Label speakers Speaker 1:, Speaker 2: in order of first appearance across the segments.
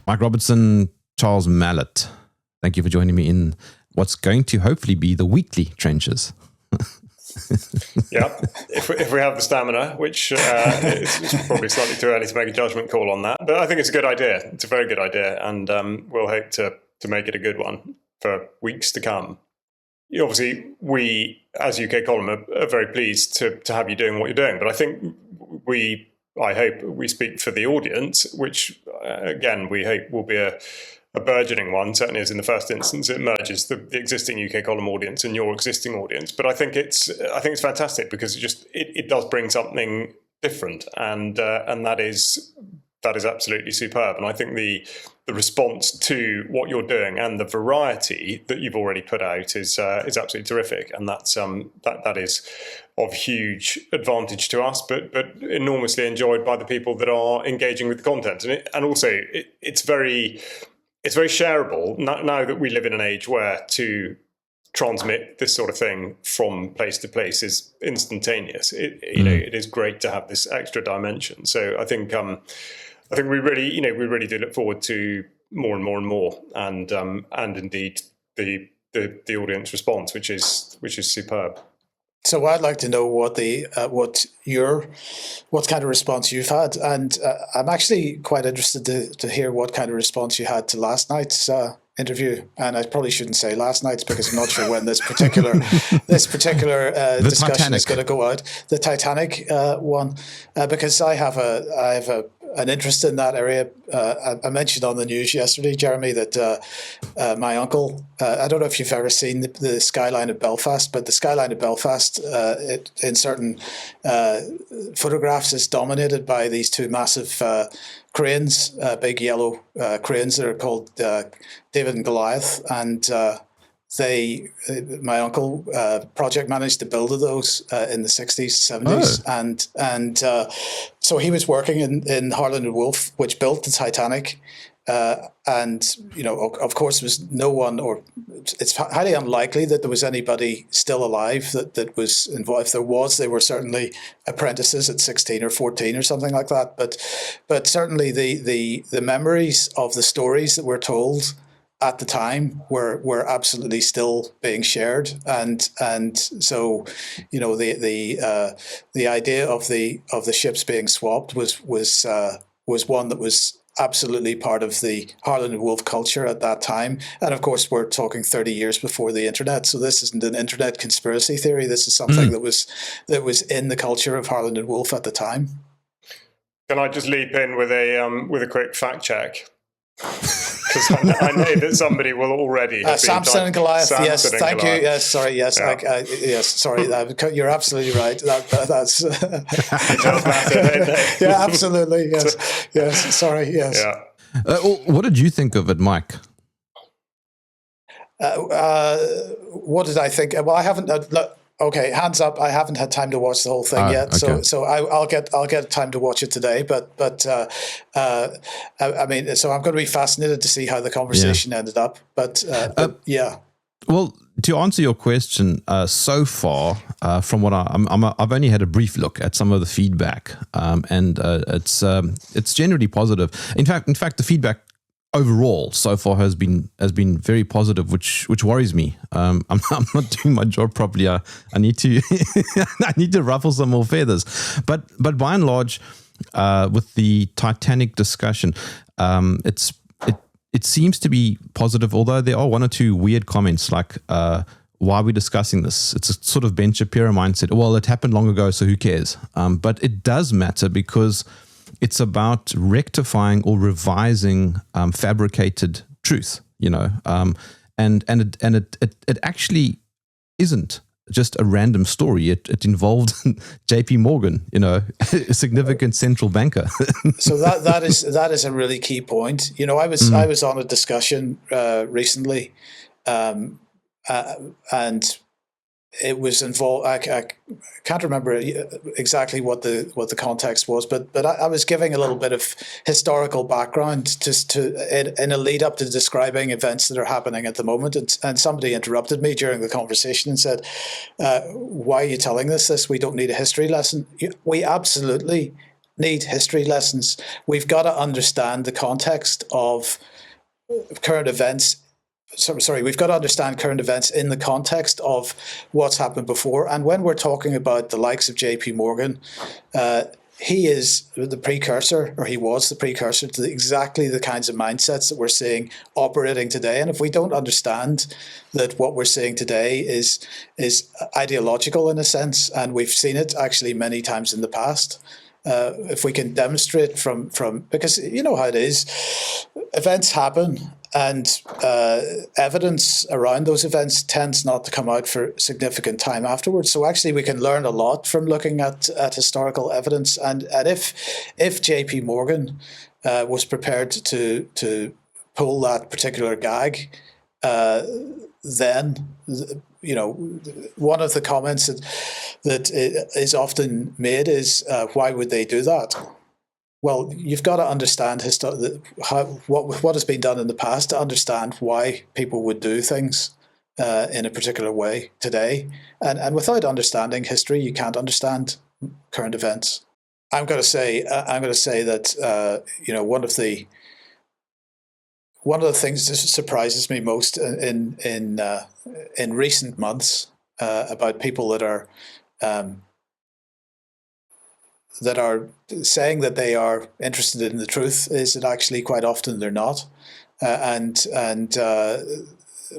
Speaker 1: Mike Robertson, Charles Malet, thank you for joining me in what's going to hopefully be the weekly trenches.
Speaker 2: Yeah, if we have the stamina, which it's probably slightly too early to make a judgment call on that. But I think it's a good idea. It's a very good idea, and we'll hope to make it a good one for weeks to come. Obviously, we, as UK Column, are very pleased to have you doing what you're doing. But I think I hope we speak for the audience, which, again, we hope will be a burgeoning one, certainly as in the first instance it merges the existing UK Column audience and your existing audience. But I think it's fantastic because it does bring something different, and that is absolutely superb. And I think the response to what you're doing and the variety that you've already put out is absolutely terrific, and that is of huge advantage to us, but enormously enjoyed by the people that are engaging with the content, and also it's very shareable now that we live in an age where to transmit this sort of thing from place to place is instantaneous. It is great to have this extra dimension. So I think we really do look forward to more and more and more, and indeed the audience response, which is superb.
Speaker 3: So I'd like to know what kind of response you've had, and I'm actually quite interested to hear what kind of response you had to last night's interview. And I probably shouldn't say last night's because I'm not sure when this particular discussion
Speaker 1: Titanic
Speaker 3: is going to go out. The Titanic one, because I have an interest in that area. I mentioned on the news yesterday, Jeremy, that my uncle, I don't know if you've ever seen the skyline of Belfast, but the skyline of Belfast in certain photographs is dominated by these two massive cranes, big yellow cranes that are called David and Goliath. And my uncle project managed to build those in the 60s, 70s. Oh. And so he was working in Harland and Wolff, which built the Titanic. And, of course, there was no one, or it's highly unlikely that there was anybody still alive that was involved. If there was, they were certainly apprentices at 16 or 14 or something like that. But certainly the memories of the stories that were told at the time were absolutely still being shared, and so the idea of the ships being swapped was one that was absolutely part of the Harland and Wolff culture at that time. And of course, we're talking 30 years before the internet, so this isn't an internet conspiracy theory. This is something that was in the culture of Harland and Wolff at the time.
Speaker 2: Can I just leap in with a quick fact check? Because I know that somebody will already have
Speaker 3: Samson and Goliath.
Speaker 2: Samson
Speaker 3: yes,
Speaker 2: and
Speaker 3: thank
Speaker 2: Goliath.
Speaker 3: you. Yes, sorry. Yes,
Speaker 2: Yeah.
Speaker 3: Yes, sorry. You're absolutely right. That's
Speaker 2: Yeah,
Speaker 3: absolutely. Yes, yes. Sorry. Yes.
Speaker 2: Yeah.
Speaker 1: What did you think of it, Mike?
Speaker 3: What did I think? Well, I haven't. Okay, hands up. I haven't had time to watch the whole thing yet,
Speaker 1: okay.
Speaker 3: so I'll get time to watch it today. But I mean, so I'm going to be fascinated to see how the conversation ended up. But yeah.
Speaker 1: Well, to answer your question, so far, from what I've only had a brief look at some of the feedback, and it's generally positive. In fact, the feedback overall so far has been very positive, which worries me. I'm not doing my job properly. I need to I need to ruffle some more feathers. But by and large, with the Titanic discussion, it seems to be positive. Although there are one or two weird comments like, why are we discussing this? It's a sort of Ben Shapiro mindset. Well, it happened long ago, so who cares? But it does matter because it's about rectifying or revising fabricated truth, and it actually isn't just a random story. It involved J.P. Morgan, a significant central banker.
Speaker 3: So that is a really key point. I was on a discussion recently, and it was involved. I can't remember exactly what the context was, but I was giving a little bit of historical background just in a lead up to describing events that are happening at the moment, and somebody interrupted me during the conversation and said, "Why are you telling us this? We don't need a history lesson." We absolutely need history lessons. We've got to understand the context of current events. We've got to understand current events in the context of what's happened before. And when we're talking about the likes of J.P. Morgan, he is the precursor, or he was the precursor to exactly the kinds of mindsets that we're seeing operating today. And if we don't understand that what we're seeing today is ideological in a sense, and we've seen it actually many times in the past, if we can demonstrate from because you know how it is, events happen, and evidence around those events tends not to come out for significant time afterwards. So actually we can learn a lot from looking at historical evidence. And if J.P. Morgan was prepared to pull that particular gag, then, you know, one of the comments that is often made is, why would they do that? Well, you've got to understand what has been done in the past to understand why people would do things in a particular way today. And without understanding history, you can't understand current events. I'm going to say that you know, one of the things that surprises me most in recent months about people that are saying that they are interested in the truth is that actually quite often they're not. And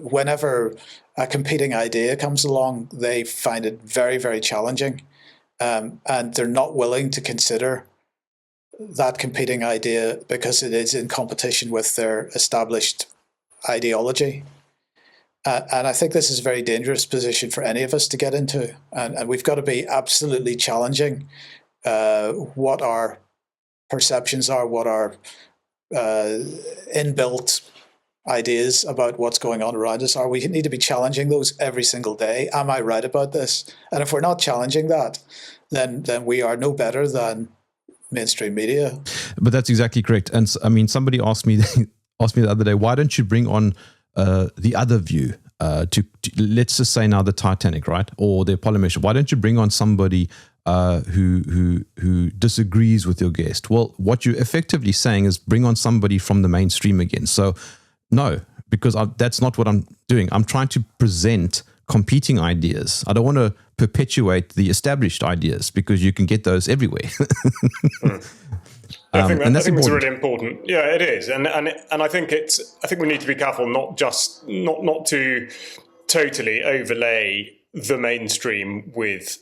Speaker 3: whenever a competing idea comes along, they find it very, very challenging. And they're not willing to consider that competing idea because it is in competition with their established ideology. And I think this is a very dangerous position for any of us to get into. And we've got to be absolutely challenging what our perceptions are, what our inbuilt ideas about what's going on around us are. We need to be challenging those every single day. Am I right about this? And if we're not challenging that, then we are no better than mainstream media.
Speaker 1: But that's exactly correct. And I mean, somebody asked me the other day, why don't you bring on the other view to let's just say now the Titanic, right, or the Apollo mission? Why don't you bring on somebody who disagrees with your guest? Well, what you're effectively saying is bring on somebody from the mainstream again. So no, because that's not what I'm doing. I'm trying to present competing ideas. I don't want to perpetuate the established ideas because you can get those everywhere.
Speaker 2: I think that's really important. Yeah, it is, and I think we need to be careful not to totally overlay the mainstream with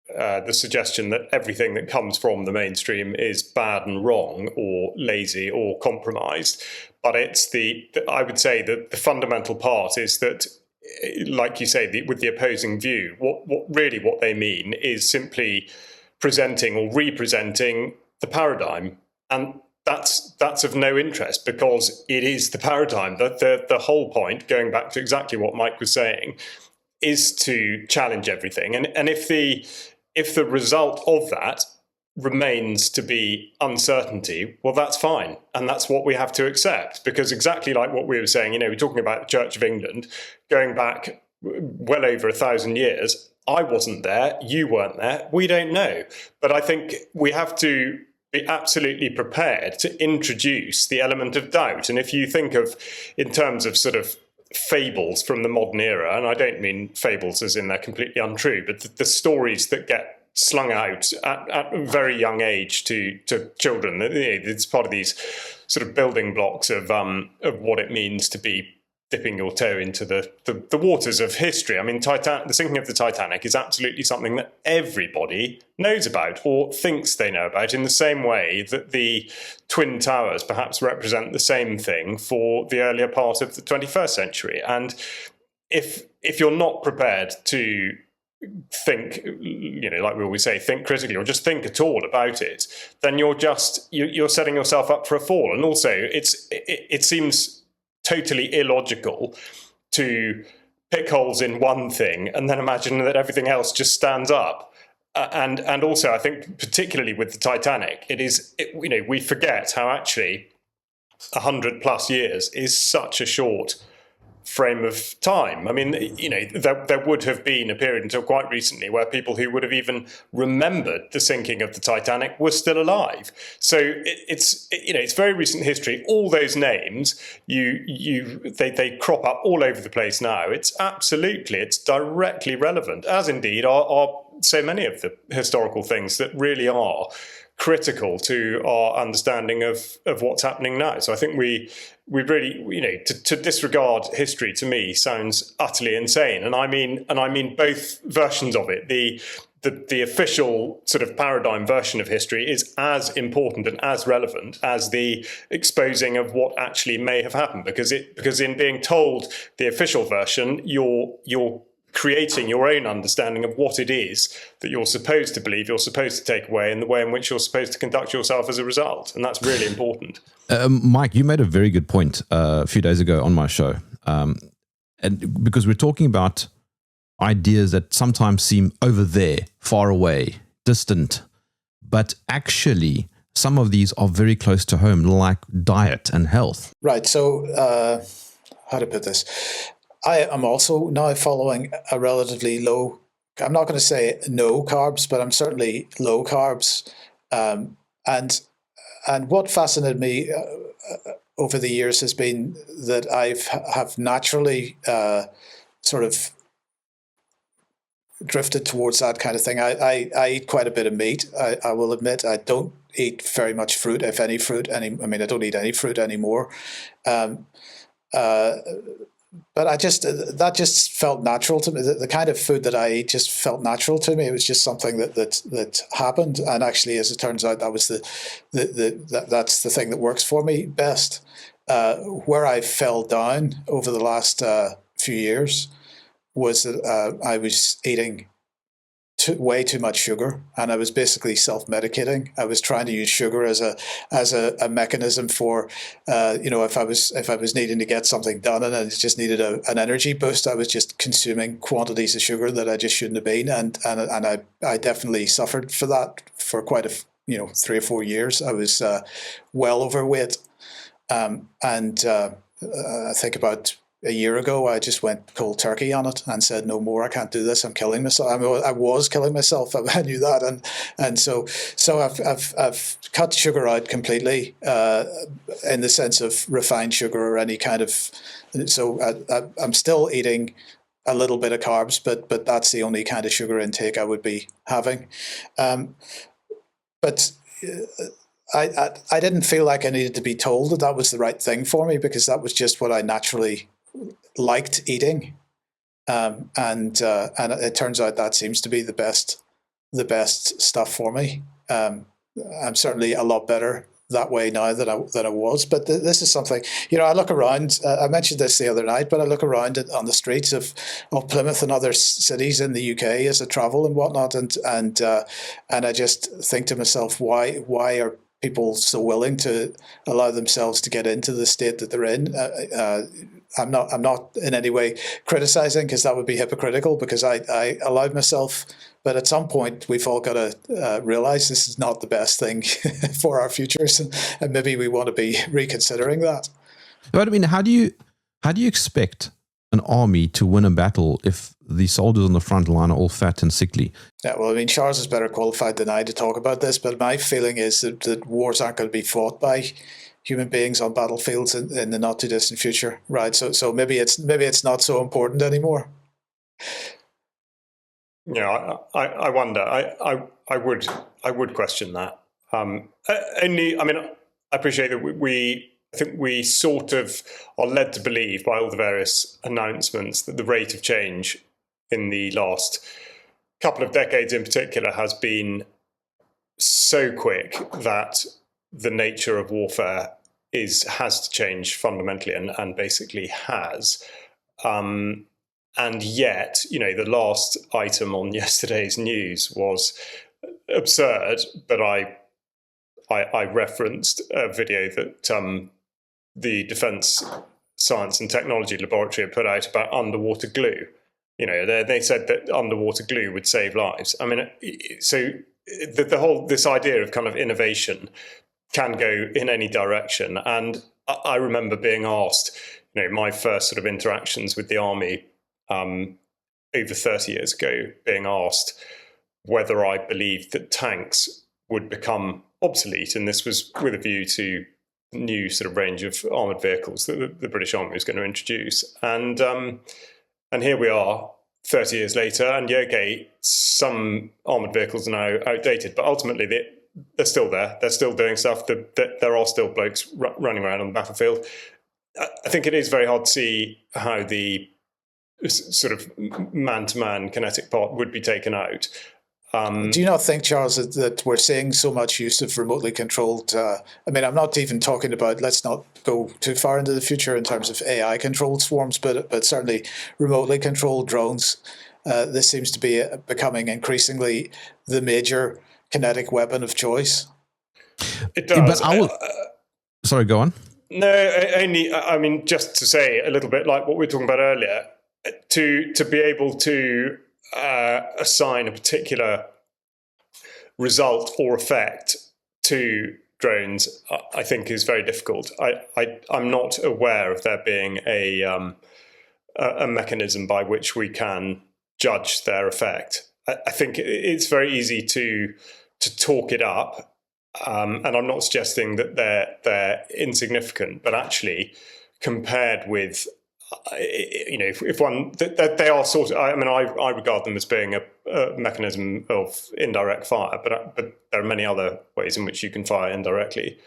Speaker 2: the suggestion that everything that comes from the mainstream is bad and wrong or lazy or compromised. But I would say that the fundamental part is that, like you say, with the opposing view, what they mean is simply presenting or representing the paradigm. And that's of no interest because it is the paradigm. The whole point, going back to exactly what Mike was saying, is to challenge everything. And if the result of that remains to be uncertainty, well, that's fine. And that's what we have to accept, because exactly like what we were saying, we're talking about the Church of England going back well over 1,000 years. I wasn't there. You weren't there. We don't know. But I think we have to be absolutely prepared to introduce the element of doubt. And if you think of, in terms of sort of fables from the modern era, and I don't mean fables as in they're completely untrue, but the stories that get slung out at a very young age to children, it's part of these sort of building blocks of what it means to be dipping your toe into the waters of history. I mean, the sinking of the Titanic is absolutely something that everybody knows about or thinks they know about, in the same way that the Twin Towers perhaps represent the same thing for the earlier part of the 21st century. And if you're not prepared to think, like we always say, think critically or just think at all about it, then you're setting yourself up for a fall. And also it seems totally illogical to pick holes in one thing and then imagine that everything else just stands up. And also, I think particularly with the Titanic, we forget how actually 100+ years is such a short frame of time. I mean, there would have been a period until quite recently where people who would have even remembered the sinking of the Titanic were still alive. So it's very recent history. All those names, they crop up all over the place now. It's directly relevant, as indeed are so many of the historical things that really are critical to our understanding of what's happening now. So I think we really, to disregard history to me sounds utterly insane. And I mean both versions of it. The official sort of paradigm version of history is as important and as relevant as the exposing of what actually may have happened, because in being told the official version, you're creating your own understanding of what it is that you're supposed to believe, you're supposed to take away, and the way in which you're supposed to conduct yourself as a result. And that's really important.
Speaker 1: Mike, you made a very good point a few days ago on my show. And because we're talking about ideas that sometimes seem over there, far away, distant, but actually some of these are very close to home, like diet and health.
Speaker 3: Right. So how to put this? I am also now following a relatively low, I'm not going to say no carbs, but I'm certainly low carbs. And what fascinated me over the years has been that have naturally sort of drifted towards that kind of thing. I eat quite a bit of meat. I will admit I don't eat very much fruit, if any fruit. I don't eat any fruit anymore. But that just felt natural to me. The kind of food that I eat just felt natural to me. It was just something that happened, and actually, as it turns out, that was that's the thing that works for me best. Where I fell down over the last few years was that I was eating way too much sugar, and I was basically self-medicating. I was trying to use sugar as a mechanism for, if I was needing to get something done and I just needed an energy boost, I was just consuming quantities of sugar that I just shouldn't have been, and I definitely suffered for that for quite 3 or 4 years. I was well overweight, and I think about a year ago, I just went cold turkey on it and said, "No more. I can't do this. I'm killing myself." I was killing myself. I knew that, and so I've cut sugar out completely, in the sense of refined sugar or any kind of. So I'm still eating a little bit of carbs, but that's the only kind of sugar intake I would be having. But I didn't feel like I needed to be told that was the right thing for me, because that was just what I naturally liked eating, and it turns out that seems to be the best stuff for me. I'm certainly a lot better that way now than I was. But this is something, I look around. I mentioned this the other night, but I look around on the streets of Plymouth and other cities in the UK as I travel and whatnot, and I just think to myself, why are people so willing to allow themselves to get into the state that they're in? I'm not in any way criticizing, because that would be hypocritical, because I allowed myself. But at some point, we've all got to realize this is not the best thing for our futures, and maybe we want to be reconsidering that.
Speaker 1: But I mean, how do you expect an army to win a battle if the soldiers on the front line are all fat and sickly?
Speaker 3: Yeah, well, I mean, Charles is better qualified than I to talk about this, but my feeling is that wars aren't going to be fought by human beings on battlefields in the not too distant future, right? So maybe it's not so important anymore.
Speaker 2: Yeah, I wonder. I would question that. I appreciate that I think we sort of are led to believe by all the various announcements that the rate of change in the last couple of decades in particular has been so quick that the nature of warfare has to change fundamentally, and basically has. And yet, the last item on yesterday's news was absurd, but I referenced a video that the Defence Science and Technology Laboratory had put out about underwater glue. They said that underwater glue would save lives. I mean, so the whole, this idea of kind of innovation can go in any direction. And I remember being asked, my first sort of interactions with the army over 30 years ago, being asked whether I believed that tanks would become obsolete, and this was with a view to new sort of range of armoured vehicles that the British Army was going to introduce. And here we are 30 years later, and some armoured vehicles are now outdated, but ultimately they're still there. They're still doing stuff. There are still blokes running around on the battlefield. I think it is very hard to see how the sort of man-to-man kinetic part would be taken out.
Speaker 3: Do you not think, Charles, that we're seeing so much use of remotely controlled? I'm not even talking about, let's not go too far into the future in terms of AI-controlled swarms, but certainly remotely controlled drones. This seems to be becoming increasingly the major kinetic weapon of choice.
Speaker 2: It does.
Speaker 1: Sorry, go on.
Speaker 2: No, just to say a little bit like what we were talking about earlier, to be able to assign a particular result or effect to drones, I think is very difficult. I'm not aware of there being a mechanism by which we can judge their effect. I think it's very easy to talk it up, and I'm not suggesting that they're insignificant, but actually compared with if one, they are sort of, I regard them as being a mechanism of indirect fire, but there are many other ways in which you can fire indirectly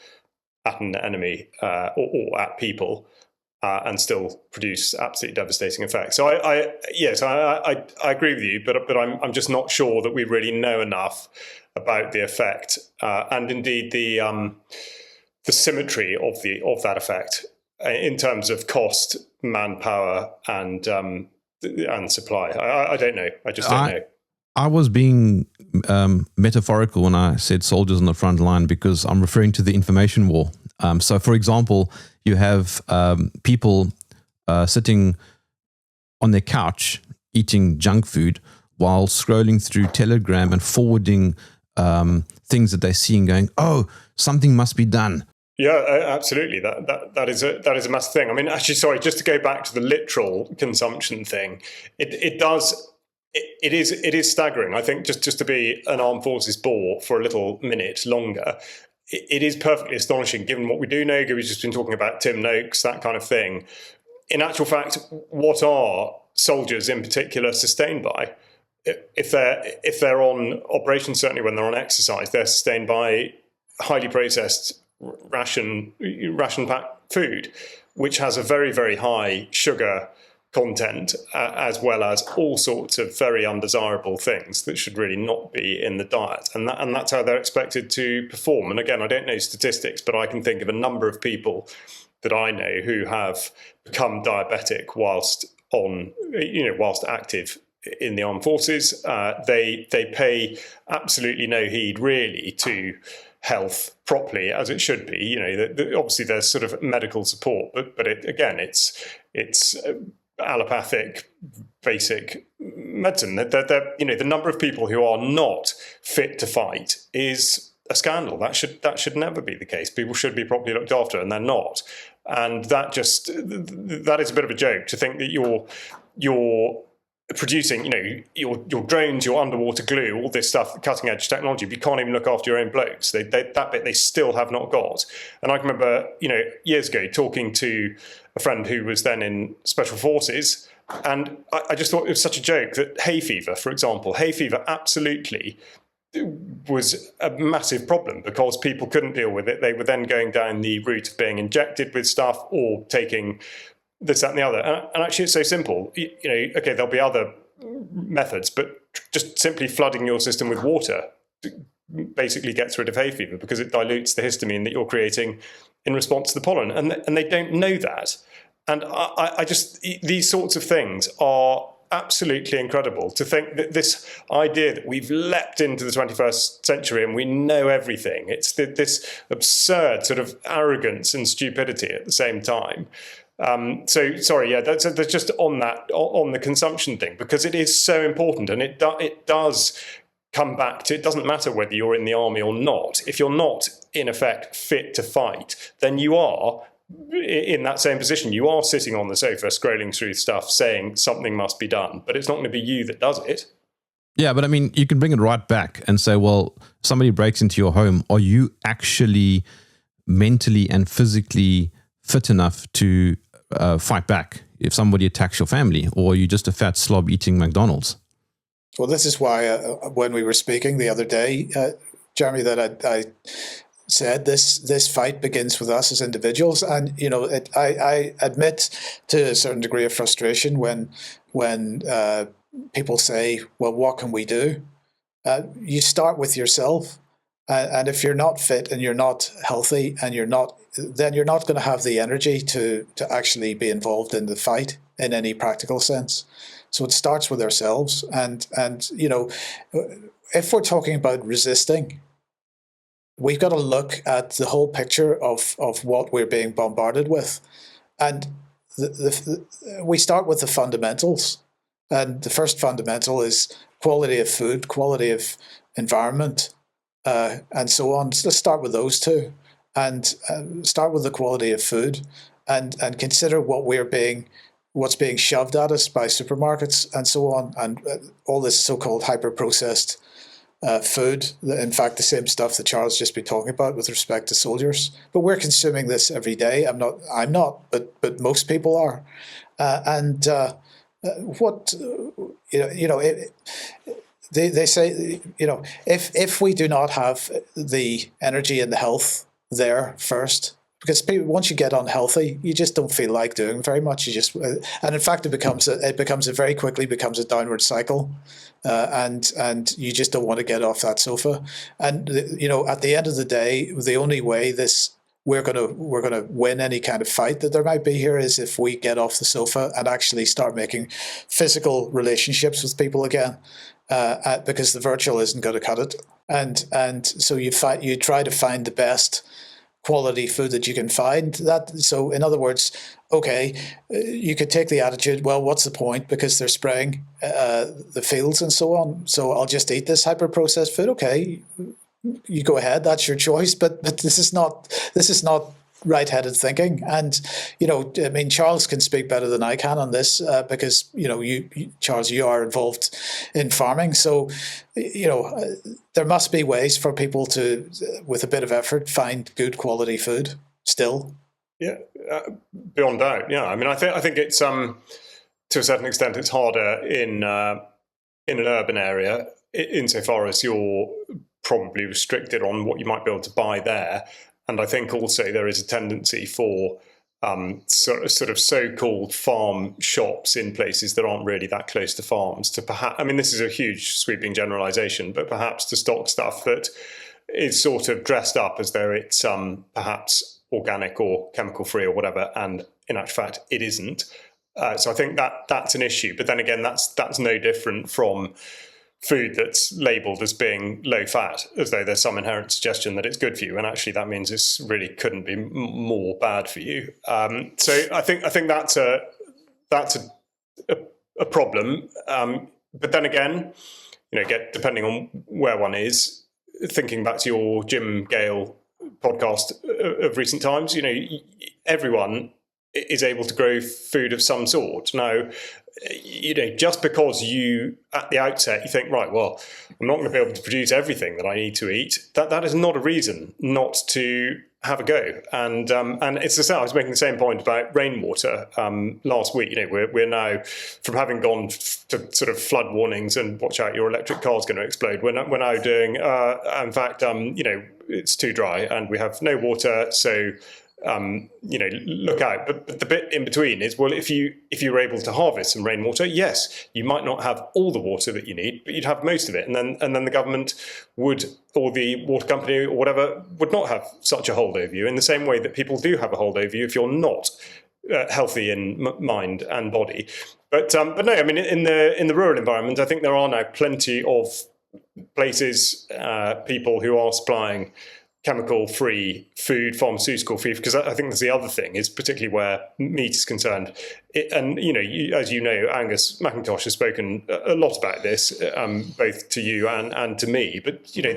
Speaker 2: at an enemy or at people and still produce absolutely devastating effects. So I agree with you, but I'm just not sure that we really know enough about the effect and indeed the symmetry of that effect in terms of cost, manpower, and supply. I don't know. I just don't know.
Speaker 1: I was being metaphorical when I said soldiers on the front line because I'm referring to the information war. So, for example, you have people sitting on their couch eating junk food while scrolling through Telegram and forwarding things that they see and going, "Oh, something must be done."
Speaker 2: Yeah, absolutely. That is a massive thing. I mean, actually, sorry, just to go back to the literal consumption thing, it is staggering. I think just to be an armed forces bore for a little minute longer, it is perfectly astonishing given what we do know. We've just been talking about Tim Noakes, that kind of thing. In actual fact, what are soldiers in particular sustained by? If they're on operations, certainly when they're on exercise, they're sustained by highly processed ration packed food, which has a very, very high sugar content, as well as all sorts of very undesirable things that should really not be in the diet. And that's how they're expected to perform. And again, I don't know statistics, but I can think of a number of people that I know who have become diabetic whilst active in the armed forces. They pay absolutely no heed really to health properly as it should be. Obviously there's sort of medical support, but it's allopathic basic medicine. The number of people who are not fit to fight is a scandal. That should never be the case. People should be properly looked after, and they're not. And that is a bit of a joke to think that you're producing, your drones, your underwater glue, all this stuff, cutting edge technology, but you can't even look after your own blokes. That bit they still have not got. And I can remember, years ago talking to a friend who was then in special forces, and I just thought it was such a joke that hay fever, for example, absolutely was a massive problem because people couldn't deal with it. They were then going down the route of being injected with stuff or taking this, that, and the other. And actually, it's so simple. Okay, there'll be other methods, but just simply flooding your system with water basically gets rid of hay fever because it dilutes the histamine that you're creating in response to the pollen. And they don't know that. And I just, these sorts of things are absolutely incredible to think that this idea that we've leapt into the 21st century and we know everything. It's this absurd sort of arrogance and stupidity at the same time. So sorry, yeah, that's just on the consumption thing, because it is so important, and it does come back to, it doesn't matter whether you're in the army or not. If you're not in effect fit to fight, then you are in that same position. You are sitting on the sofa, scrolling through stuff, saying something must be done, but it's not going to be you that does it.
Speaker 1: Yeah, but I mean, you can bring it right back and say, well, somebody breaks into your home. Are you actually mentally and physically fit enough to fight back if somebody attacks your family? Or are you just a fat slob eating McDonald's? Well,
Speaker 3: this is why when we were speaking the other day, Jeremy, that I said this fight begins with us as individuals. And, you know, I admit to a certain degree of frustration when people say, well, what can we do? You start with yourself. And if you're not fit and you're not healthy and then you're not going to have the energy to actually be involved in the fight in any practical sense. So it starts with ourselves. And you know, if we're talking about resisting, we've got to look at the whole picture of what we're being bombarded with. And we start with the fundamentals. And the first fundamental is quality of food, quality of environment, and so on. So let's start with those two, and start with the quality of food, and consider what's being shoved at us by supermarkets and so on, and all this so-called hyper-processed food. In fact, the same stuff that Charles just been talking about with respect to soldiers. But we're consuming this every day. I'm not, but most people are, what you know. They say, you know, if we do not have the energy and the health there first, because once you get unhealthy, you just don't feel like doing very much. You just, and in fact, it very quickly becomes a downward cycle, and you just don't want to get off that sofa. And you know, at the end of the day, the only way we're gonna win any kind of fight that there might be here is if we get off the sofa and actually start making physical relationships with people again. Because the virtual isn't going to cut it, and so you try to find the best quality food that you can find. So in other words, okay, you could take the attitude, well, what's the point? Because they're spraying the fields and so on. So I'll just eat this hyper processed food. Okay, you go ahead. That's your choice. But this is not right-headed thinking. And, you know, I mean, Charles can speak better than I can on this because, you know, Charles, you are involved in farming. So, you know, there must be ways for people to, with a bit of effort, find good quality food still.
Speaker 2: Yeah, beyond doubt. Yeah, I mean, I think it's to a certain extent it's harder in an urban area insofar as you're probably restricted on what you might be able to buy there. And I think also there is a tendency for sort of so-called farm shops in places that aren't really that close to farms to perhaps, I mean, this is a huge sweeping generalization, but perhaps to stock stuff that is sort of dressed up as though it's perhaps organic or chemical-free or whatever, and in actual fact, it isn't. So I think that's an issue. But then again, that's no different from food that's labelled as being low fat, as though there's some inherent suggestion that it's good for you, and actually that means this really couldn't be more bad for you. So I think that's a problem. But then again, you know, depending on where one is, thinking back to your Jim Gale podcast of recent times, you know, everyone is able to grow food of some sort. Now, you know, just because you, at the outset, you think, right, well, I'm not going to be able to produce everything that I need to eat, that is not a reason not to have a go. And it's the same. I was making the same point about rainwater last week. You know, we're now, from having gone to sort of flood warnings and watch out, your electric car's going to explode, we're now doing, in fact, you know, it's too dry and we have no water, so you know, look out. But the bit in between is, well, if you were able to harvest some rainwater, yes, you might not have all the water that you need, but you'd have most of it, and then the government would, or the water company or whatever, would not have such a hold over you in the same way that people do have a hold over you if you're not healthy in mind and body. But no, I mean, in the rural environment, I think there are now plenty of places, people who are supplying chemical-free food, pharmaceutical-free, because I think that's the other thing, is particularly where meat is concerned. And, you know, as you know, Angus McIntosh has spoken a lot about this, both to you and to me. But, you know,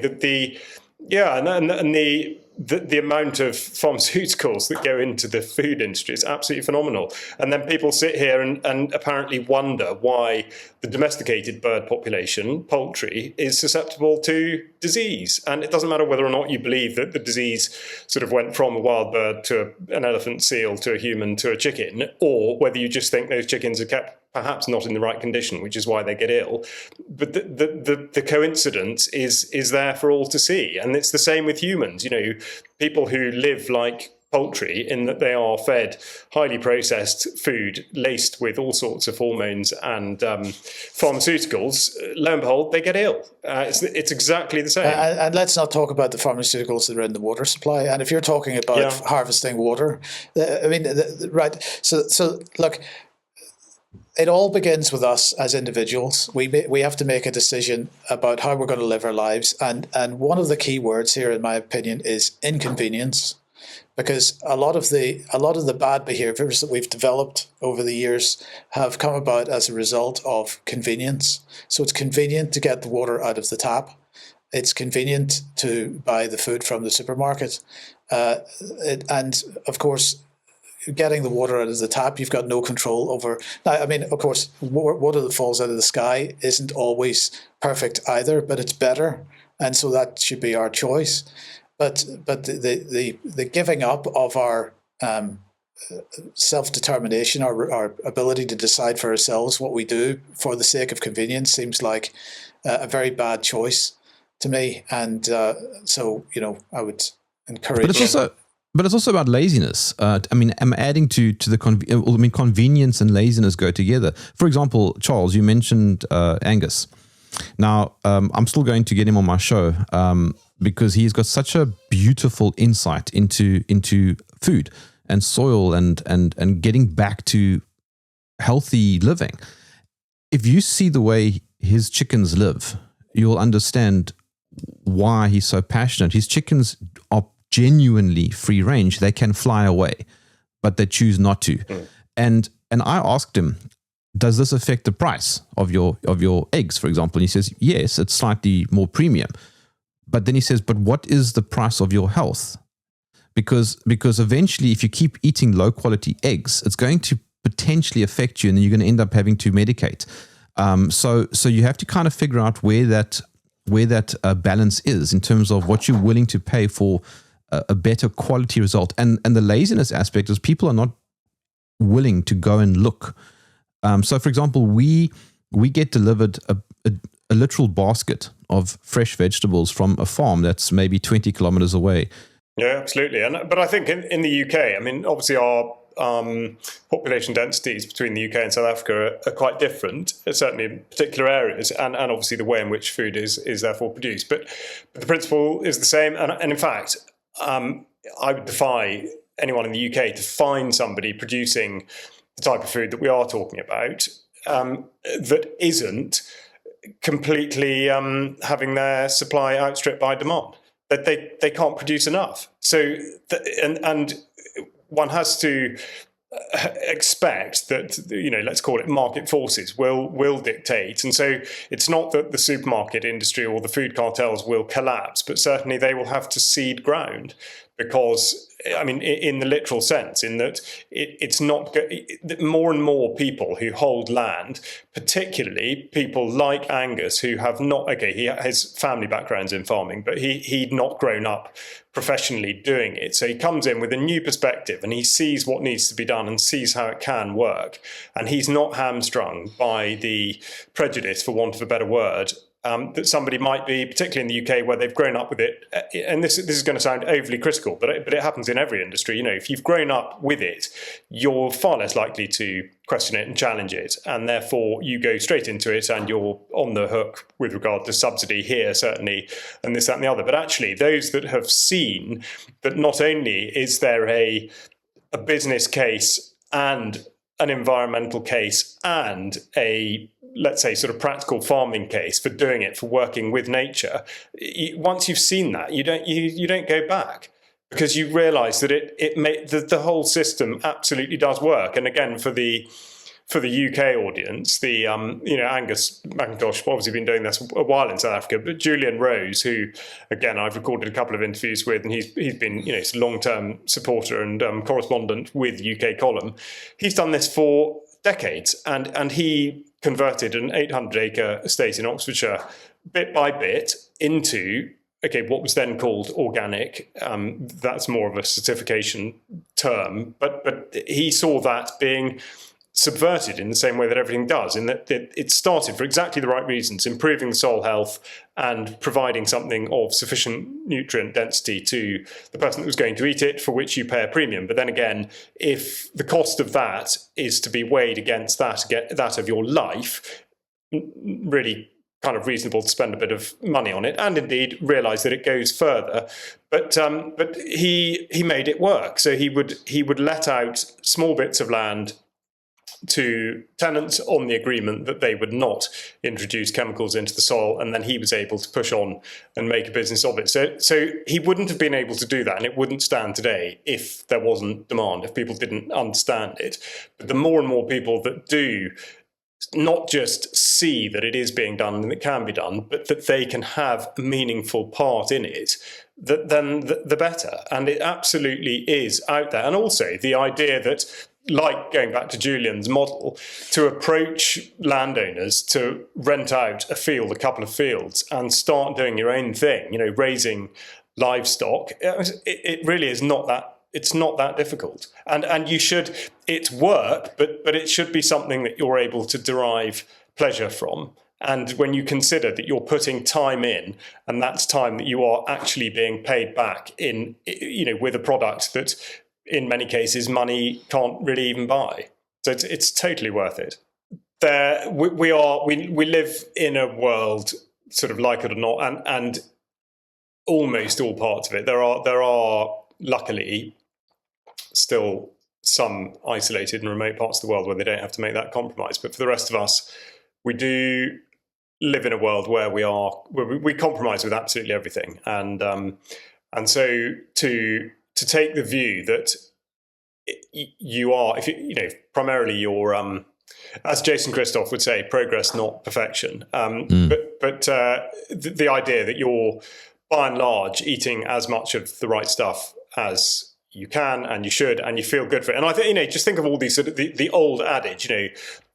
Speaker 2: Yeah, and the amount of pharmaceuticals that go into the food industry is absolutely phenomenal. And then people sit here and apparently wonder why the domesticated bird population, poultry, is susceptible to disease. And it doesn't matter whether or not you believe that the disease sort of went from a wild bird to an elephant, seal, to a human, to a chicken, or whether you just think those chickens are kept perhaps not in the right condition, which is why they get ill. But the coincidence is there for all to see. And it's the same with humans. You know, people who live like poultry in that they are fed highly processed food laced with all sorts of hormones and pharmaceuticals, lo and behold, they get ill. It's exactly the same.
Speaker 3: And let's not talk about the pharmaceuticals that are in the water supply. And if you're talking about harvesting water, I mean, right. So look, it all begins with us as individuals. We have to make a decision about how we're going to live our lives. And one of the key words here, in my opinion, is inconvenience. Because a lot of the bad behaviors that we've developed over the years have come about as a result of convenience. So it's convenient to get the water out of the tap. It's convenient to buy the food from the supermarket. And of course, getting the water out of the tap, you've got no control over. Now, I mean, of course, water that falls out of the sky isn't always perfect either, but it's better. And so that should be our choice. But the giving up of our self-determination, our ability to decide for ourselves what we do for the sake of convenience seems like a very bad choice to me. And so, you know, I would encourage.
Speaker 1: But it's also about laziness. I mean, I'm adding to the convenience and laziness go together. For example, Charles, you mentioned Angus. Now, I'm still going to get him on my show because he's got such a beautiful insight into food and soil and getting back to healthy living. If you see the way his chickens live, you'll understand why he's so passionate. His chickens are genuinely free range. They can fly away, but they choose not to. And I asked him, does this affect the price of your eggs, for example? And he says, yes, it's slightly more premium. But then he says, but what is the price of your health? Because eventually, if you keep eating low quality eggs, it's going to potentially affect you, and then you're going to end up having to medicate. So you have to kind of figure out where that balance is in terms of what you're willing to pay for a better quality result. And the laziness aspect is people are not willing to go and look. So, for example, we get delivered a literal basket of fresh vegetables from a farm that's maybe 20 kilometers away.
Speaker 2: Yeah, absolutely. But I think in the UK, I mean, obviously our population densities between the UK and South Africa are quite different, certainly in particular areas, and obviously the way in which food is therefore produced. But the principle is the same. And in fact, I would defy anyone in the UK to find somebody producing the type of food that we are talking about that isn't completely having their supply outstripped by demand. That they can't produce enough. So and one has to expect that, you know, let's call it market forces will dictate. And so it's not that the supermarket industry or the food cartels will collapse, but certainly they will have to cede ground, because, I mean, in the literal sense, in that it's not more and more people who hold land, particularly people like Angus, who have not, okay, he has family backgrounds in farming, but he'd not grown up professionally doing it. So he comes in with a new perspective and he sees what needs to be done and sees how it can work. And he's not hamstrung by the prejudice, for want of a better word, that somebody might be, particularly in the UK where they've grown up with it. And this is going to sound overly critical, but it happens in every industry. You know, if you've grown up with it, you're far less likely to question it and challenge it. And therefore you go straight into it and you're on the hook with regard to subsidy here, certainly, and this, that, and the other. But actually, those that have seen that not only is there a business case and an environmental case and a, let's say, sort of practical farming case for doing it, for working with nature, once you've seen that, you don't go back, because you realise that the whole system absolutely does work. And again, for the for the UK audience, the Angus McIntosh obviously been doing this a while in South Africa, but Julian Rose, who again I've recorded a couple of interviews with, and he's been he's a long-term supporter and correspondent with UK Column. He's done this for decades, and he converted an 800-acre estate in Oxfordshire bit by bit into what was then called organic. That's more of a certification term, but he saw that being subverted in the same way that everything does, in that it started for exactly the right reasons, improving the soil health and providing something of sufficient nutrient density to the person that was going to eat it, for which you pay a premium. But then again, if the cost of that is to be weighed against that of your life, really kind of reasonable to spend a bit of money on it, and indeed realise that it goes further. But he made it work. So he would let out small bits of land to tenants on the agreement that they would not introduce chemicals into the soil, and then he was able to push on and make a business of it. So he wouldn't have been able to do that, and it wouldn't stand today if there wasn't demand, if people didn't understand it. But the more and more people that do not just see that it is being done and it can be done, but that they can have a meaningful part in it, then the better. And it absolutely is out there. And also the idea that, like going back to Julian's model, to approach landowners to rent out a couple of fields and start doing your own thing, raising livestock, it really is not that. It's not that difficult, and it's work, but it should be something that you're able to derive pleasure from. And when you consider that you're putting time in, and that's time that you are actually being paid back in, with a product that in many cases money can't really even buy, so it's totally worth it. We live in a world, sort of like it or not, and almost all parts of it. There are luckily still some isolated and remote parts of the world where they don't have to make that compromise. But for the rest of us, we do live in a world where we compromise with absolutely everything. And so to take the view that you are, primarily you're, as Jason Christoph would say, progress, not perfection. But the idea that you're, by and large, eating as much of the right stuff as you can and you should, and you feel good for it. And I think, just think of all these sort of the old adage,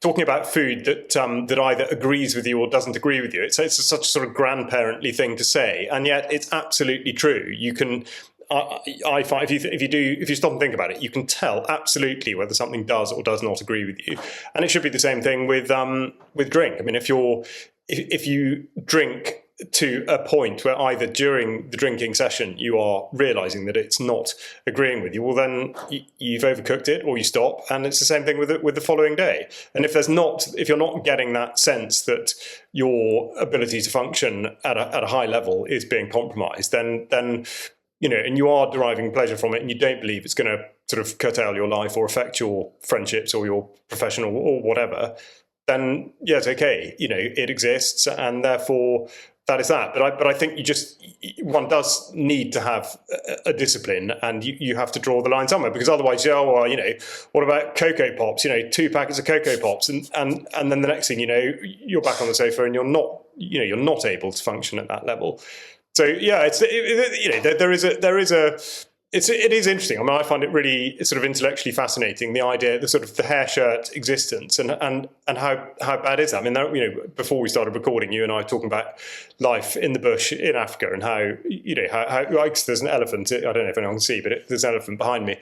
Speaker 2: talking about food that either agrees with you or doesn't agree with you. It's such a sort of grandparently thing to say, and yet it's absolutely true. You can, I find, if you stop and think about it, you can tell absolutely whether something does or does not agree with you. And it should be the same thing with drink. I mean, if you drink to a point where either during the drinking session you are realizing that it's not agreeing with you, well, then you've overcooked it, or you stop. And it's the same thing with the following day. And if you're not getting that sense that your ability to function at a high level is being compromised, then and you are deriving pleasure from it, and you don't believe it's going to sort of curtail your life or affect your friendships or your professional or whatever, then yes, okay, it exists, and therefore that is that. But I think one does need to have a discipline, and you have to draw the line somewhere, because otherwise, what about Cocoa Pops? 2 packets of Cocoa Pops, and then the next thing you're back on the sofa and you're not able to function at that level. So yeah, it is interesting. I mean, I find it really sort of intellectually fascinating, the idea, the hair shirt existence, and how bad is that? I mean, before we started recording, you and I were talking about life in the bush in Africa, and how there's an elephant. I don't know if anyone can see, but there's an elephant behind me,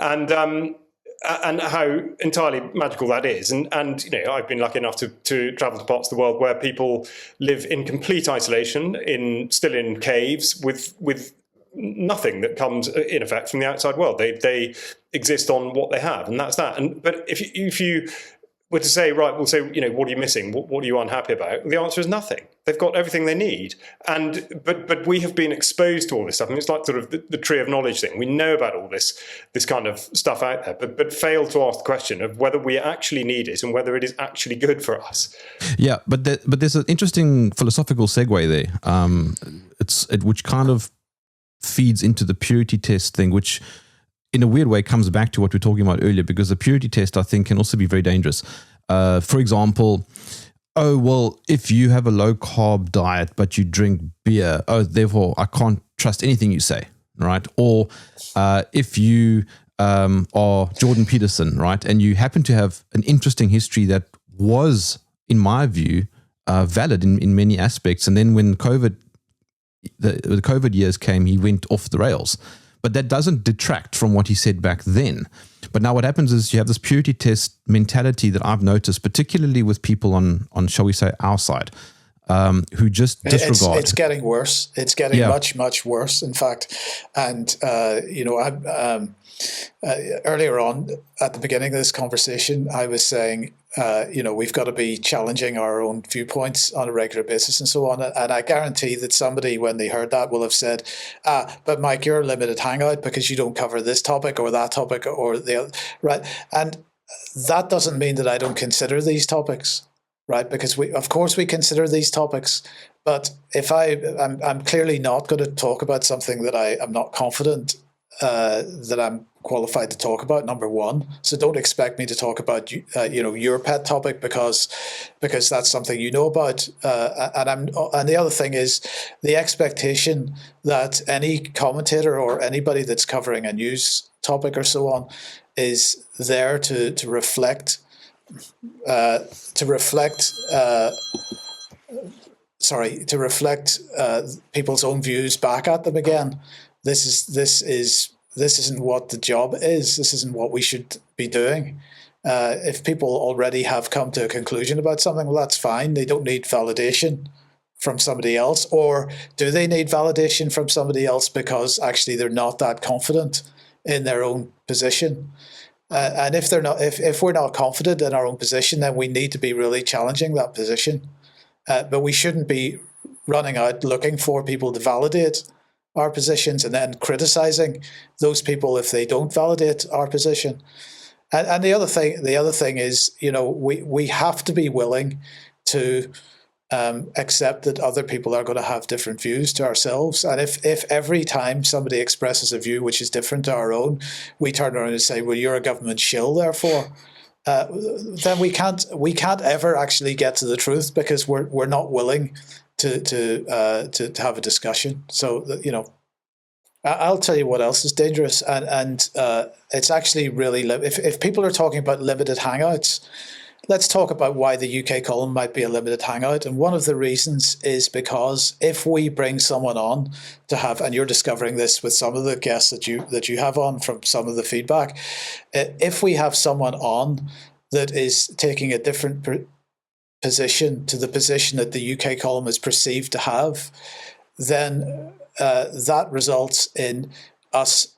Speaker 2: and how entirely magical that is. And I've been lucky enough to travel to parts of the world where people live in complete isolation, still in caves with nothing that comes in effect from the outside world. They exist on what they have, and that's that. But if you were to say, right, we'll say, what are you missing? What are you unhappy about? The answer is nothing. They've got everything they need. But we have been exposed to all this stuff. I mean, it's like sort of the tree of knowledge thing. We know about all this kind of stuff out there, but fail to ask the question of whether we actually need it and whether it is actually good for us. Yeah, but there's an interesting philosophical segue there. Which kind of feeds into the purity test thing, which in a weird way comes back to what we were talking about earlier, because the purity test, I think, can also be very dangerous.
Speaker 1: For example, oh, well, if you have a low carb diet, but you drink beer, oh, therefore I can't trust anything you say, right? Or if you are Jordan Peterson, right? And you happen to have an interesting history that was, in my view, valid in many aspects. And then when the COVID years came, he went off the rails. But that doesn't detract from what he said back then. But now what happens is you have this purity test mentality that I've noticed, particularly with people on shall we say, our side, who just disregard.
Speaker 3: It's getting worse. It's getting much, much worse, in fact. And, earlier on at the beginning of this conversation, I was saying, we've got to be challenging our own viewpoints on a regular basis and so on. And I guarantee that somebody, when they heard that, will have said, but Mike, you're a limited hangout because you don't cover this topic or that topic or the other, right? And that doesn't mean that I don't consider these topics, right? Because of course we consider these topics, but if I'm clearly not going to talk about something that I'm not confident that I'm qualified to talk about, number one. So don't expect me to talk about your pet topic because that's something you know about. And the other thing is the expectation that any commentator or anybody that's covering a news topic or so on is there to reflect people's own views back at them again. This isn't what the job is. This isn't what we should be doing. If people already have come to a conclusion about something, well, that's fine. They don't need validation from somebody else. Or do they need validation from somebody else because actually they're not that confident in their own position? And if we're not confident in our own position, then we need to be really challenging that position. But we shouldn't be running out looking for people to validate our positions and then criticizing those people if they don't validate our position. And the other thing is, we have to be willing to accept that other people are going to have different views to ourselves. And if every time somebody expresses a view which is different to our own, we turn around and say, well, you're a government shill, therefore, then we can't ever actually get to the truth because we're not willing to have a discussion. So, I'll tell you what else is dangerous, and it's actually really if people are talking about limited hangouts, let's talk about why the UK column might be a limited hangout. And one of the reasons is because if we bring someone on to have, and you're discovering this with some of the guests that you have on from some of the feedback, if we have someone on that is taking a different position to the position that the UK column is perceived to have, then that results in us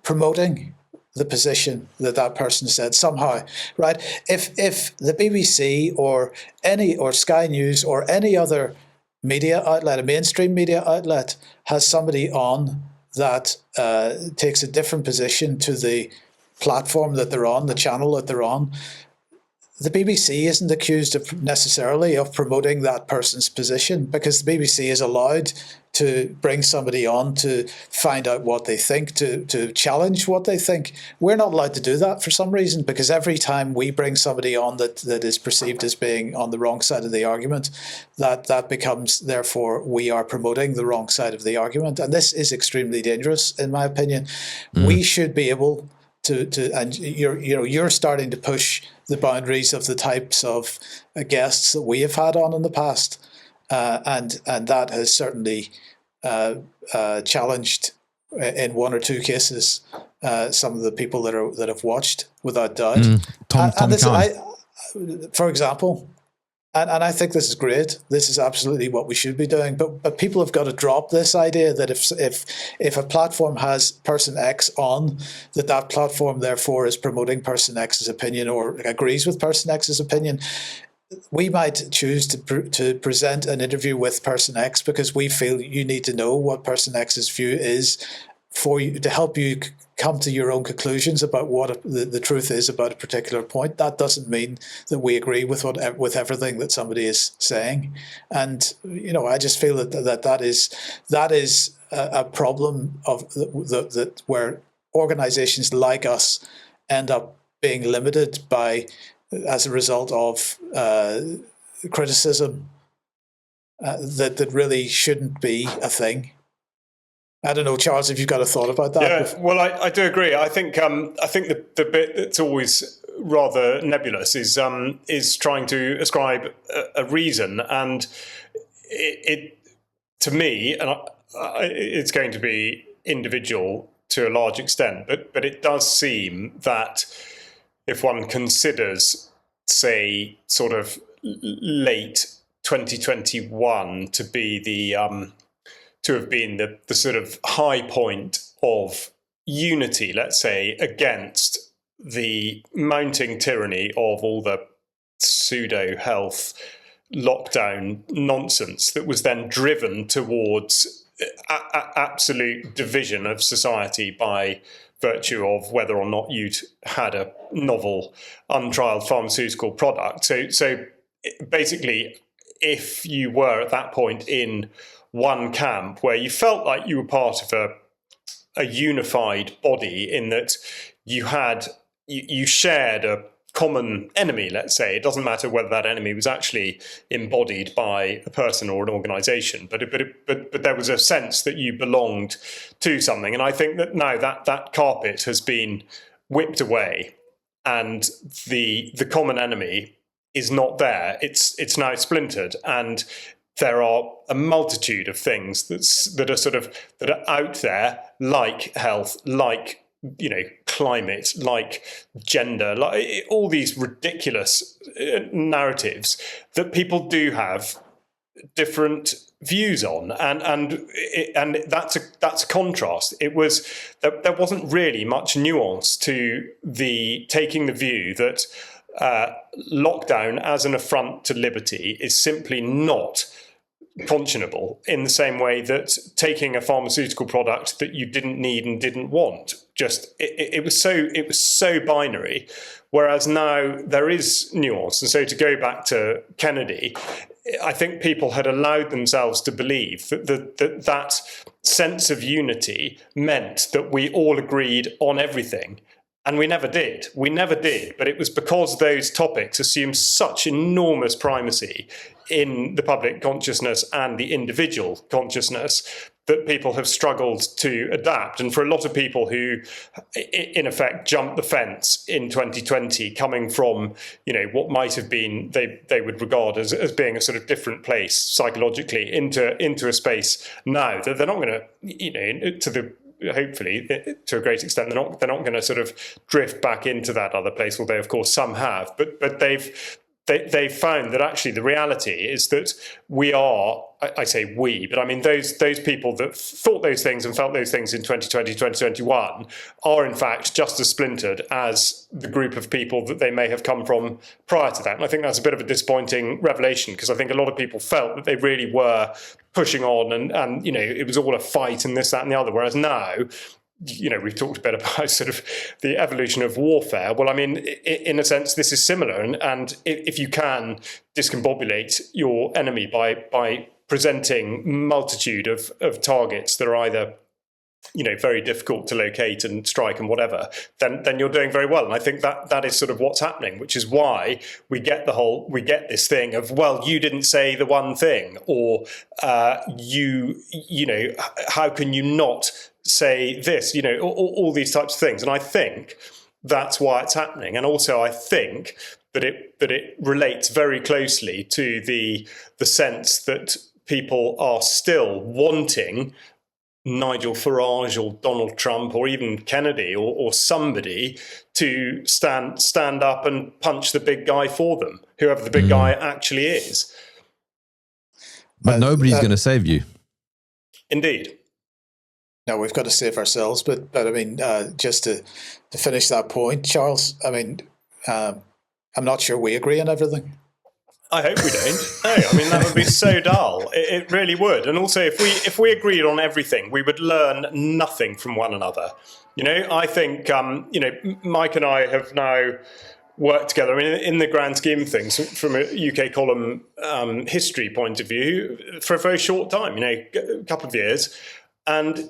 Speaker 3: promoting the position that person said somehow, right? If the BBC or Sky News or any other media outlet, a mainstream media outlet, has somebody on that takes a different position to the platform that they're on, the channel that they're on, the BBC isn't accused necessarily of promoting that person's position because the BBC is allowed to bring somebody on to find out what they think, to challenge what they think. We're not allowed to do that for some reason because every time we bring somebody on that is perceived as being on the wrong side of the argument, that becomes, therefore, we are promoting the wrong side of the argument. And this is extremely dangerous, in my opinion. We should be able to and you're starting to push the boundaries of the types of guests that we have had on in the past, and that has certainly challenged in one or two cases some of the people that have watched, without doubt.
Speaker 1: Tom
Speaker 3: for example. And I think this is great. This is absolutely what we should be doing. But people have got to drop this idea that if a platform has person X on, that platform therefore is promoting person X's opinion or agrees with person X's opinion. We might choose to present an interview with person X because we feel you need to know what person X's view is for you to help you come to your own conclusions about what the truth is about a particular point. That doesn't mean that we agree with everything that somebody is saying. And I just feel that is a problem of that where organizations like us end up being limited by as a result of criticism that really shouldn't be a thing. I don't know, Charles, if you've got a thought about that.
Speaker 2: Yeah, well, I do agree. I think the bit that's always rather nebulous is trying to ascribe a reason, and it to me, and it's going to be individual to a large extent, but it does seem that if one considers, say, sort of late 2021 to be to have been the sort of high point of unity, let's say, against the mounting tyranny of all the pseudo-health lockdown nonsense that was then driven towards absolute division of society by virtue of whether or not you'd had a novel, untrialed pharmaceutical product. So basically, if you were at that point in one camp where you felt like you were part of a unified body, in that you shared a common enemy, let's say. It doesn't matter whether that enemy was actually embodied by a person or an organization, but there was a sense that you belonged to something. And I think that now that carpet has been whipped away, and the common enemy is not there. It's now splintered, and there are a multitude of things that are out there, like health, like climate, like gender, like all these ridiculous narratives that people do have different views on, and that's a contrast. It was there wasn't really much nuance to the taking the view that lockdown as an affront to liberty is simply not conscionable, in the same way that taking a pharmaceutical product that you didn't need and didn't want, just it was so binary. Whereas now there is nuance. And so, to go back to Kennedy, I think people had allowed themselves to believe that sense of unity meant that we all agreed on everything. And we never did. But it was because those topics assumed such enormous primacy in the public consciousness and the individual consciousness that people have struggled to adapt. And for a lot of people who, in effect, jumped the fence in 2020, coming from, what might have been they would regard as being a sort of different place psychologically into a space now, that they're not going to, hopefully, to a great extent, they're not going to sort of drift back into that other place, although of course some have. But they've found that actually the reality is that we are, I say we, but I mean those people that thought those things and felt those things in 2020, 2021 are in fact just as splintered as the group of people that they may have come from prior to that. And I think that's a bit of a disappointing revelation, because I think a lot of people felt that they really were pushing on and it was all a fight and this, that and the other. Whereas now, we've talked a bit about sort of the evolution of warfare. Well, I mean, in a sense, this is similar. And if you can discombobulate your enemy by presenting multitude of targets that are either very difficult to locate and strike and whatever, then you're doing very well. And I think that is sort of what's happening, which is why we get this thing of, well, you didn't say the one thing, or how can you not say this, all these types of things. And I think that's why it's happening. And also I think that it relates very closely to the sense that people are still wanting Nigel Farage or Donald Trump or even Kennedy or somebody to stand up and punch the big guy for them, whoever the big guy actually is.
Speaker 1: But nobody's going to save you.
Speaker 2: Indeed.
Speaker 3: No, we've got to save ourselves. But I mean, just to finish that point, Charles, I mean, I'm not sure we agree on everything.
Speaker 2: I hope we don't. No, I mean, that would be so dull. It really would. And also, if we agreed on everything, we would learn nothing from one another. I think, Mike and I have now worked together. I mean, in the grand scheme of things, from a UK column history point of view, for a very short time, a couple of years. And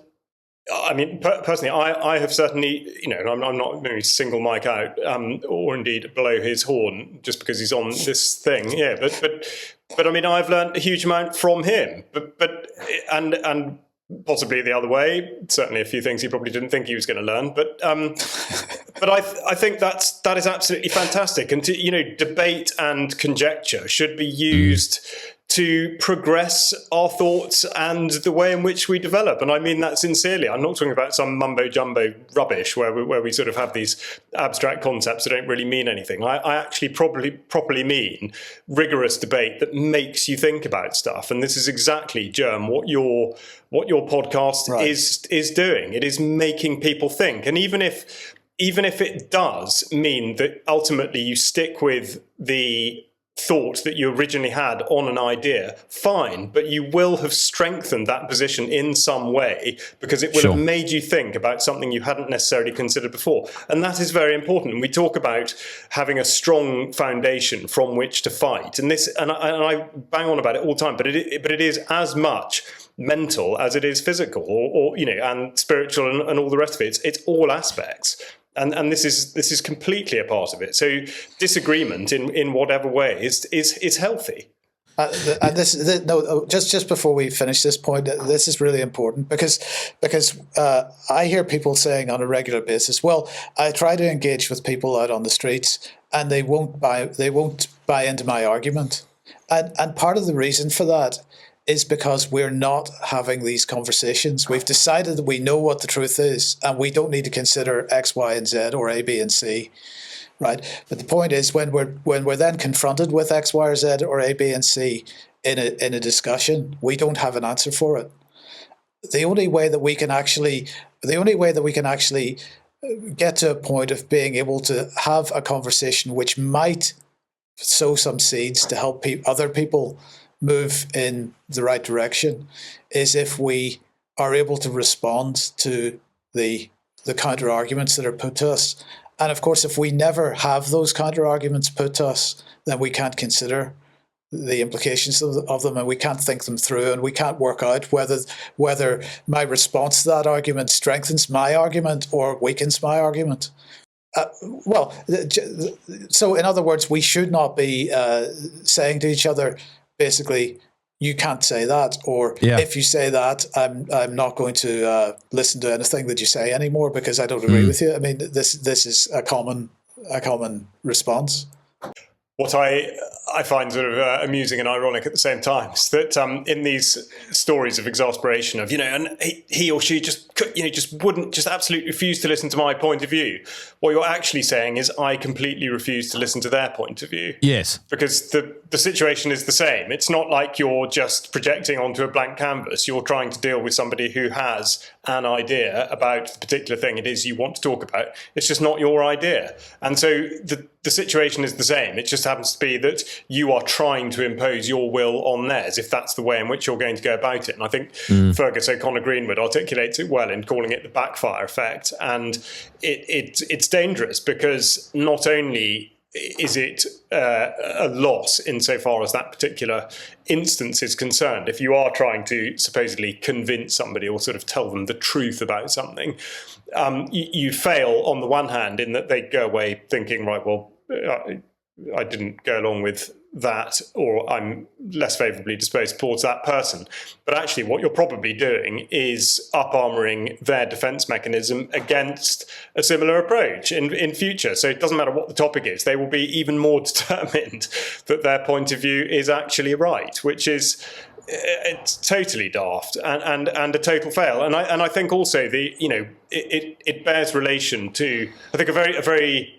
Speaker 2: I mean, personally, I have certainly, I'm not going to single Mike out, or indeed blow his horn just because he's on this thing. Yeah, but I mean, I've learned a huge amount from him. And possibly the other way. Certainly, a few things he probably didn't think he was going to learn. But I think that is absolutely fantastic. And debate and conjecture should be used to progress our thoughts and the way in which we develop. And I mean that sincerely. I'm not talking about some mumbo-jumbo rubbish where we sort of have these abstract concepts that don't really mean anything. I actually properly mean rigorous debate that makes you think about stuff. And this is exactly, Jerm, what your podcast is doing. It is making people think. And even if it does mean that ultimately you stick with the thought that you originally had on an idea, fine, but you will have strengthened that position in some way because it will have made you think about something you hadn't necessarily considered before. And that is very important. And we talk about having a strong foundation from which to fight. And I bang on about it all the time, but it is as much mental as it is physical or and spiritual and all the rest of it. It's all aspects. And this is completely a part of it. So disagreement in whatever way is healthy.
Speaker 3: Just before we finish this point, this is really important because I hear people saying on a regular basis, well, I try to engage with people out on the streets and they won't buy into my argument. And part of the reason for that is because we're not having these conversations. We've decided that we know what the truth is and we don't need to consider X, Y, and Z or A, B, and C, right? But the point is when we're then confronted with X, Y, or Z or A, B, and C in a discussion, we don't have an answer for it. The only way that we can actually get to a point of being able to have a conversation which might sow some seeds to help other people move in the right direction is if we are able to respond to the counter arguments that are put to us. And of course, if we never have those counter arguments put to us, then we can't consider the implications of them and we can't think them through and we can't work out whether my response to that argument strengthens my argument or weakens my argument. So in other words, we should not be saying to each other, basically, you can't say that, or if you say that, I'm not going to listen to anything that you say anymore because I don't agree with you. I mean, this is a common response.
Speaker 2: What I find sort of amusing and ironic at the same time is that in these stories of exasperation of, and he or she just absolutely refuse to listen to my point of view. What you're actually saying is I completely refuse to listen to their point of view.
Speaker 1: Yes.
Speaker 2: Because the situation is the same. It's not like you're just projecting onto a blank canvas. You're trying to deal with somebody who has an idea about the particular thing it is you want to talk about. It's just not your idea. And so the situation is the same. It just happens to be that you are trying to impose your will on theirs, if that's the way in which you're going to go about it. And I think Fergus O'Connor Greenwood articulates it well in calling it the backfire effect. And it's dangerous because not only is it a loss insofar as that particular instance is concerned, if you are trying to supposedly convince somebody or sort of tell them the truth about something, you fail on the one hand in that they go away thinking, right, well, I didn't go along with that, or I'm less favourably disposed towards that person. But actually what you're probably doing is up-armouring their defence mechanism against a similar approach in future. So it doesn't matter what the topic is, they will be even more determined that their point of view is actually right, which is it's totally daft and a total fail. And I think also it bears relation to, I think, a very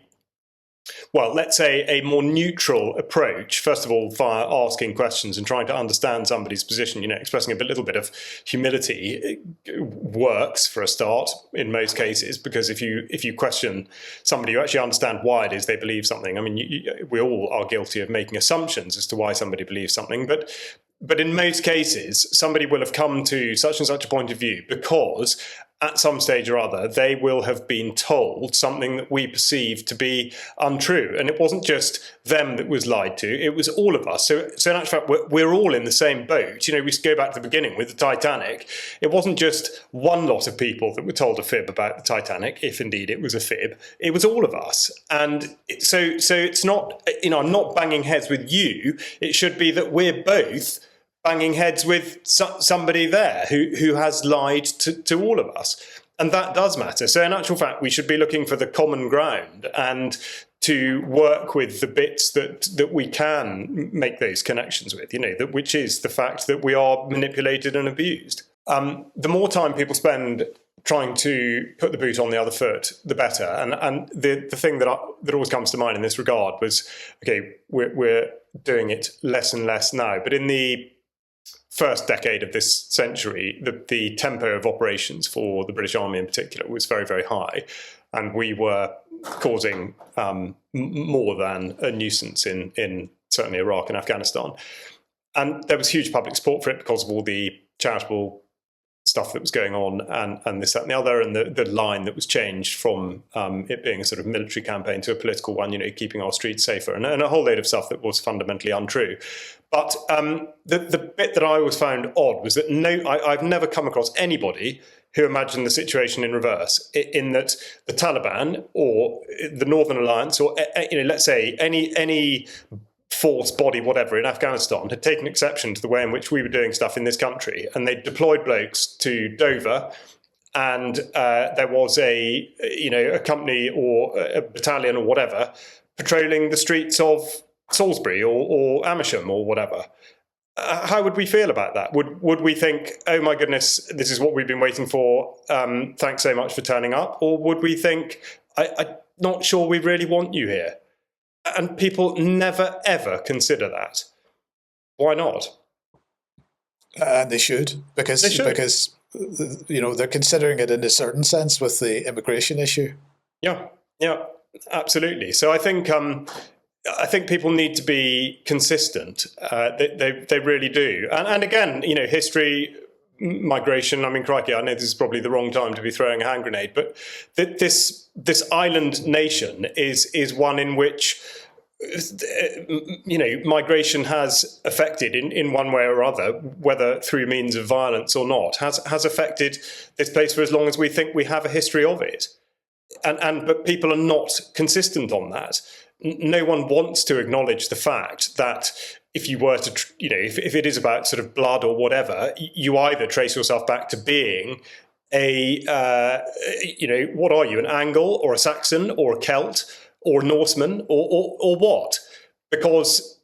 Speaker 2: well, let's say a more neutral approach, first of all, via asking questions and trying to understand somebody's position, expressing a little bit of humility works for a start in most cases, because if you question somebody, you actually understand why it is they believe something. I mean, we all are guilty of making assumptions as to why somebody believes something, but in most cases, somebody will have come to such and such a point of view because at some stage or other, they will have been told something that we perceive to be untrue. And it wasn't just them that was lied to, it was all of us. So in actual fact, we're all in the same boat. You know, we go back to the beginning with the Titanic. It wasn't just one lot of people that were told a fib about the Titanic, if indeed it was a fib. It was all of us. And so it's not, you know, I'm not banging heads with you. It should be that we're both banging heads with somebody there who has lied to all of us. And that does matter. So in actual fact, we should be looking for the common ground and to work with the bits that we can make those connections with, you know, which is the fact that we are manipulated and abused. The more time people spend trying to put the boot on the other foot, the better. And the thing that always comes to mind in this regard was, okay, we're doing it less and less now. But in the first decade of this century, the tempo of operations for the British Army in particular was very, very high. And we were causing more than a nuisance in certainly Iraq and Afghanistan. And there was huge public support for it because of all the charitable stuff that was going on and this, that, and the other, and the line that was changed from it being a sort of military campaign to a political one, you know, keeping our streets safer, and a whole load of stuff that was fundamentally untrue. But the bit that I always found odd was that I've never come across anybody who imagined the situation in reverse, in that the Taliban or the Northern Alliance or, you know, let's say any force, body, whatever, in Afghanistan had taken exception to the way in which we were doing stuff in this country, and they deployed blokes to Dover, and there was a company or a battalion or whatever patrolling the streets of Salisbury or Amersham or whatever. How would we feel about that? Would we think, oh my goodness, this is what we've been waiting for, thanks so much for turning up? Or would we think, I'm not sure we really want you here? And people never, ever consider that. Why not?
Speaker 3: They should, because you know, they're considering it in a certain sense with the immigration issue.
Speaker 2: Yeah, absolutely. So I think people need to be consistent. They really do. And again, you know, history, migration. I mean, crikey, I know this is probably the wrong time to be throwing a hand grenade, but this island nation is one in which, you know, migration has affected in one way or other, whether through means of violence or not, has affected this place for as long as we think we have a history of it. But people are not consistent on that. No one wants to acknowledge the fact that if you were to, you know, if it is about sort of blood or whatever, you either trace yourself back to being you know, what are you, an Angle or a Saxon or a Celt or a Norseman or what? Because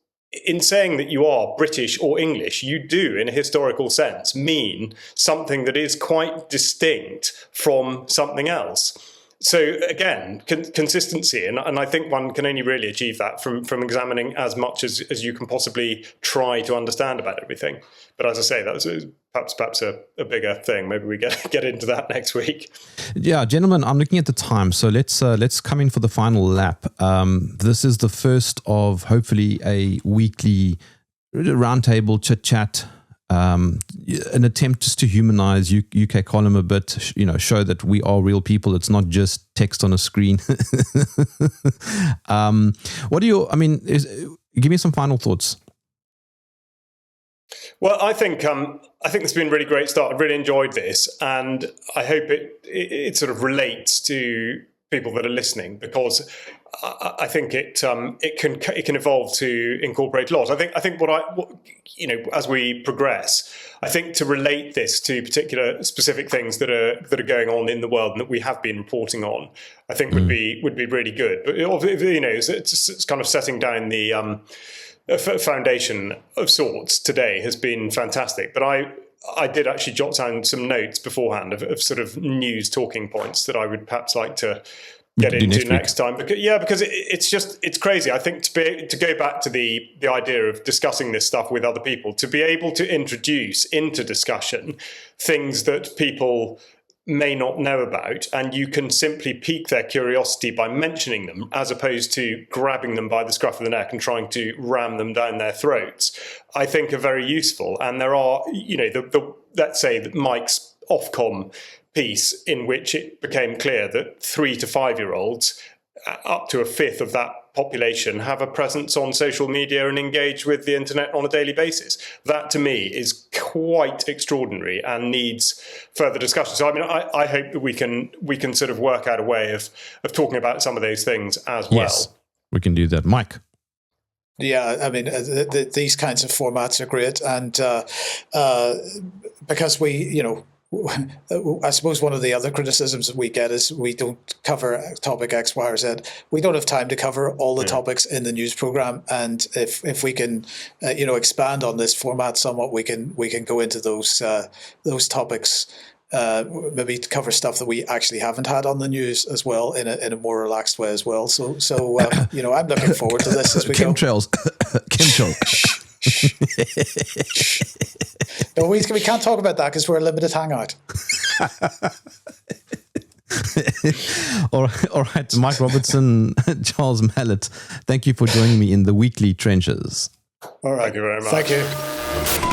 Speaker 2: in saying that you are British or English, you do, in a historical sense, mean something that is quite distinct from something else. So again, consistency, and I think one can only really achieve that from examining as much as you can possibly try to understand about everything. But as I say, that was perhaps a bigger thing. Maybe we get into that next week.
Speaker 1: Yeah, gentlemen, I'm looking at the time, so let's come in for the final lap. This is the first of hopefully a weekly roundtable chit chat. An attempt just to humanize UK column a bit, you know, show that we are real people. It's not just text on a screen. Give me some final thoughts.
Speaker 2: Well, I think it's been a really great start. I've really enjoyed this, and I hope it sort of relates to people that are listening, because I think it can evolve to incorporate a lot. I think as we progress, I think to relate this to particular specific things that are going on in the world and that we have been reporting on, I think would be really good. But you know, it's kind of setting down the foundation of sorts today has been fantastic. But I did actually jot down some notes beforehand of sort of news talking points that I would perhaps like to get into next time. Because it's crazy. I think to go back to the idea of discussing this stuff with other people, to be able to introduce into discussion things that people may not know about, and you can simply pique their curiosity by mentioning them, as opposed to grabbing them by the scruff of the neck and trying to ram them down their throats, I think are very useful. And there are, you know, let's say that Mike's Ofcom piece in which it became clear that 3 to 5 year olds, up to a fifth of that population, have a presence on social media and engage with the internet on a daily basis. That to me is quite extraordinary and needs further discussion. So I mean, I hope that we can sort of work out a way of talking about some of those things as well.
Speaker 1: Yes, we can do that. Mike?
Speaker 3: Yeah, I mean, these kinds of formats are great. And because I suppose one of the other criticisms that we get is we don't cover topic X, Y, or Z. We don't have time to cover all the topics in the news program, and if we can, expand on this format somewhat, we can go into those topics. Maybe cover stuff that we actually haven't had on the news as well in a more relaxed way as well. So I'm looking forward to this as we go.
Speaker 1: Chemtrails. Chemtrails.
Speaker 3: No, we can't talk about that because we're a limited hangout.
Speaker 1: All right, Mike Robertson, Charles Malet, thank you for joining me in the weekly trenches.
Speaker 3: All right.
Speaker 2: Thank you very much.
Speaker 3: Thank you.